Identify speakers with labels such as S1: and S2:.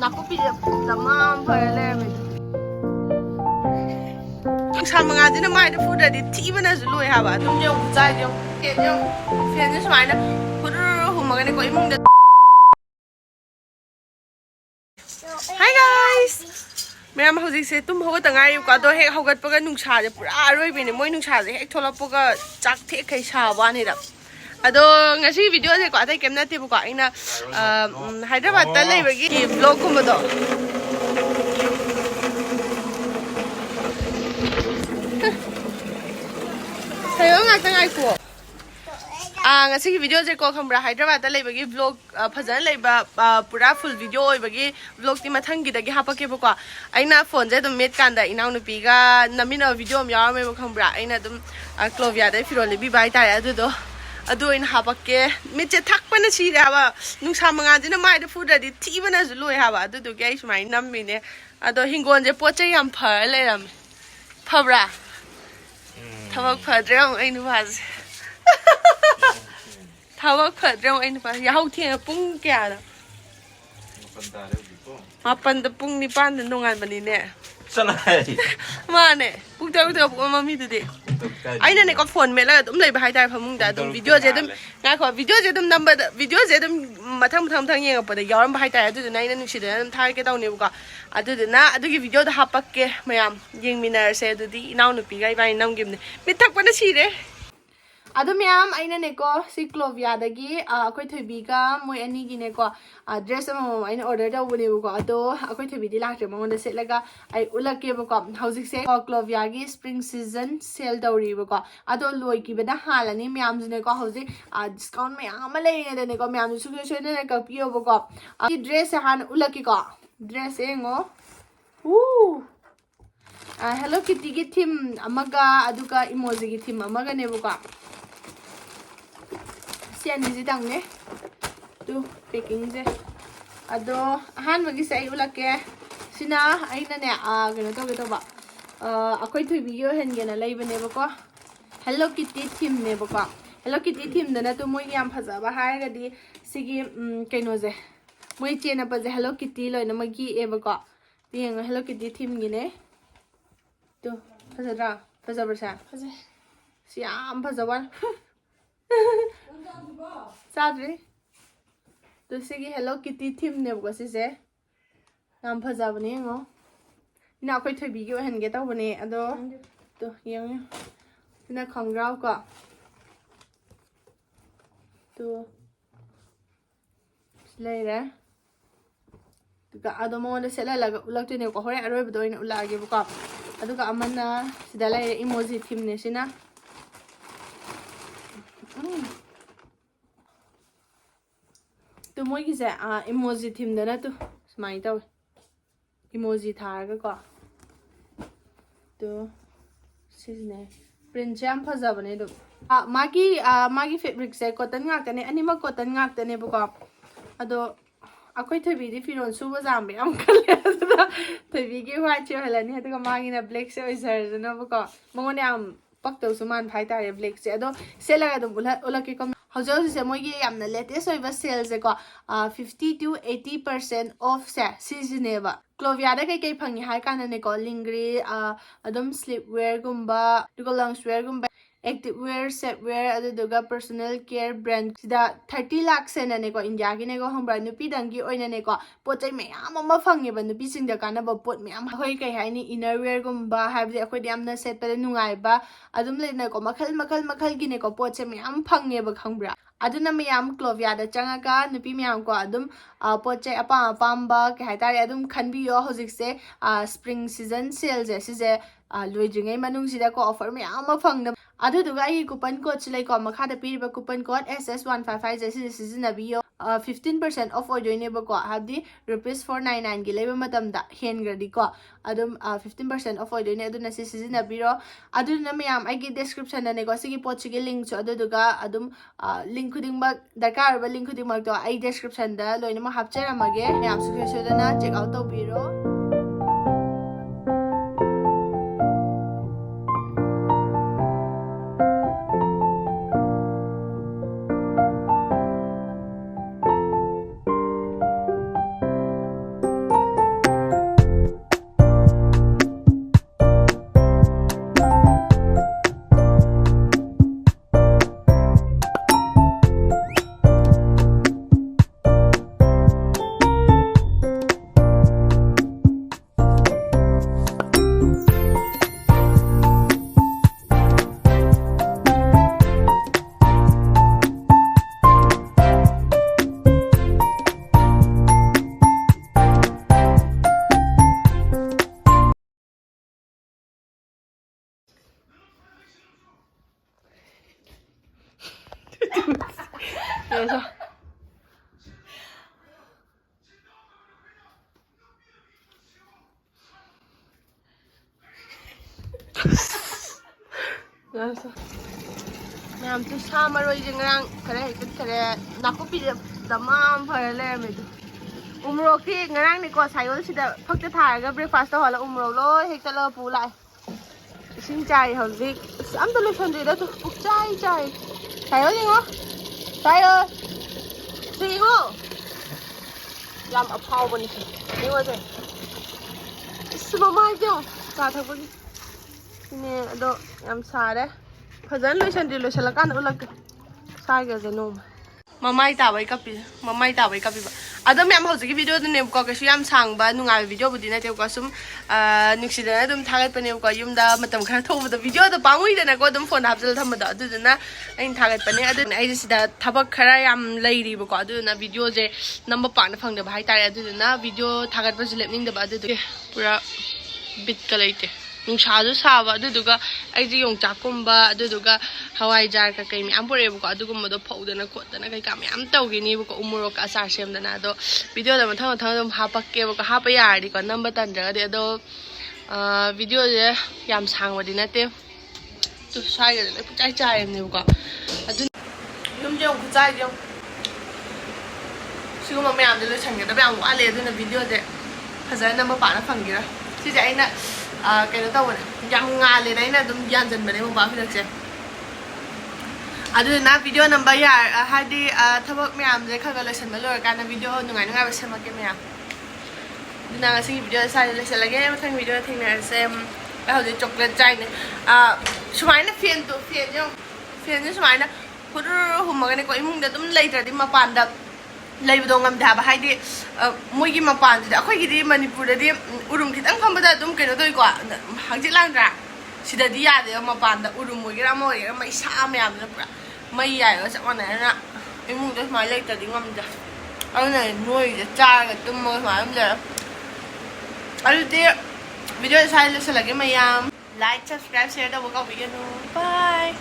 S1: Nakupi lamam paralel. Sama ngaji na mai da food di tiba na zulu ya ba tum jong zai jong ke jong fe ni smai na puru hu magane ko imong da. Hi guys. Mera ma hojik se tum hoga tangai ka do he hogat paga nungsa je pura aroi bine moi nungsa je he thola paga chak the khai sa ba ni da. Ado ngasi video je ko atai kemna te bu ko ina Hyderabad ta lei bagi vlog ko mo do. Sayo nga tangay ko. Ngasi video je ko khambra Hyderabad ta lei bagi vlog phajan lei ba pura full video oi bagi vlog ti mathang gi da gi hapake bu ko. Aina phone je dum met kan da inau nu pi ga namina video am yaw me bu khambra aina dum CLOVIA da firo leibibei ta ya du do. Ado in hapake meche thakpa na chi ra ba nungsa manga jina mai da food di thi bana zu loi ha ba adu do gai smai nam mi ne ado hingon je poche yam phar le ram phabra thawak phadrem ai nu bas thawak phadrem ai nu bas ya hau thien pung kya da mapan da pung ni pan da nongan bani ne
S2: Sanai.
S1: Mane pung ta ta pung mami du de aina ne ko phone me la dum lei ba hai dai phamung da dum video je dum nga ko video je dum number video je dum mathang mathang yeng pa da yaram ba hai dai adu na ina nusi da thai ke taw ne bu ka adu na adu gi video da hapak ke mayam yeng minar se adu di inau nu pi gai bai nam gim ne mi thak pa na si re adu mayam aina ne ko si CLOVIA da gi akoi thobi ga moi ani gi ne ko dress am aina order da bu ne bu ko ado akoi thobi di lak re mo da set laga ai ulak ke bu ko hauzik se CLOVIA gi spring season sale dauri bu ko ado loi ki beda halani mayam ne ko hauzik discount mayam ma le ne ko mayam su su ne ka piyo bu ko di dress han ulak ki ko dress engo Hello Kitty gi theme amaga aduga emoji gi theme amaga ne bu ko sian ni dang ne tu packing je ado han magi sai ulake sina aina ne gana to ba akoi thui video hen gena lai bane ba ko Hello Kitty theme ne ba ko Hello Kitty theme da na to moi yam phaja ba ha ga di sigi kaino je moi chena pa je Hello Kitty loi na magi e ba ko yeng Hello Kitty theme gi ne to phaja ra phaja ba sa phaja siam phaja ba Sadri to sigi Hello Kitty theme ne bu si se nam phaja bane ngo ina koi thoi bi gi hen ge taw bane ado to yang ina khongrau ko to slay ra to ga ado mo ne sela la ulak tu ne ko hore aroi bu do ina ulage bu ko ado ga amana sida lai emoji theme ne sina to moi gi se emoji theme da na to smai taw emoji thar ga ko to sisne print jam phaja bane do magi fabric se cotton ngak tane anima cotton ngak tane bu ko ado akoi thobi di firon su ba jam be am khale da thobi gi white che halani ado magi na black se oisar na bu ko mongone am pak to suman phai ta re black se ado sela ga dum ula ki kom Haujo se moi gi yamna latest oiba sale se ko 50 to 80% off se seasonable CLOVIA da kai phangi hai kana ne ko lingri adum sleepwear gumba duga loungewear gumba active wear set wear adu duga personal care brand sida 30 lakh se na ne ko India gi ne ko hombra nupi dangi oina ne ko pochai mayam ama phangi ba nupi sing da kana ba pot mayam hoi kai hai ni inner wear gumba habdi akoi yamna set pa nungai ba adum le ne ko makhal gi ne ko pochai mayam phangi ba khambra aduna mayam CLOVIA da changaga nupi mayam ko adum pochai apamba ke hai tare adum khanbi yo hojik se spring season sale je si je loijingai manung sida ko offer mayam ma phangna adu duga ai coupon code chilai ko makha da piriba coupon code SS155 je si sizina biyo 15% off oidoi ne ba ko habdi rupees 499 gi leba matam da hen gradi ko adum 15% off oidoi ne aduna si sizina biro aduna mayam ai gi description da ne ko sigi pot chigi link cho adu duga adum link khuding ba dakar ba link khuding ma to ai description da loina ma hapchara mage mayam su da na check out to biro Ma'am, to summer or you can Nakopi the mom for a lemon. Umroki, Narang, because I also fuck the tiger, breakfast all Umrolo, Hector Pula. Sing Chai, how big. I'm the listen to that Chai. Tayo. See you. Yam a power when you was it. It's my job. I'm sorry. Fazan listen to Lusalakan Ulak Tigers and no. Mamma wake up. Mamma wake up. Other members give video the name Cockasiam sang, but no video with the native costume. Nixidum target penny coyum da matam over the video the pangui and I got them for Napsal Tamada. Dudna in target penny. I didn't I see that Tabakaram lady because I video number partner from the high tire. I didn't video target was letting the body bit calate. Nungshadu saba aduduga aiji yong chakumba aduduga hawai jar ka kai mi ampore bu ko adugum do phaudana khotana kai kam yam tawgini bu ko umuro ka asar semdana do video da mathang dum hapakke bu ko hapa yardi ko number tan jaga de do video je yam sangwadi nate tu sai ga le chai chai ne bu ko adu yum je ku chai je siguma me am de le chang ga da yam wa le aduna video je phazai number pa na phangira si je aina cái đó tao vậy dăm ngà lên đấy là tụi dân dần bên đây mong bảo phi được chưa à na video number ya hai đi thao bớt mẹ am dễ khơi cái lesson mới rồi cái video nung ngày về xem cái mẹ nung xin video sai lesson lagi em thằng video thì này xem cái hồi chụp lên trai này số máy nó phiền chứ số máy nó hồi hôm mà cái này có im để tụi lấy ra đi mà bàn đập leibibei ngam da ba haidi moigi mapan da khoi gidi manipur da di urum kitang khamba dum keno doi ko hangji langra sida di ya de mapan da urum moigi ra moi ra mai sa me am na mai ya ga sa na na imung da mai lai ta di ngam da au này nuôi da cha ga tum mo ma am da al di video sai le sa lagi mayam like subscribe share da ko video no bye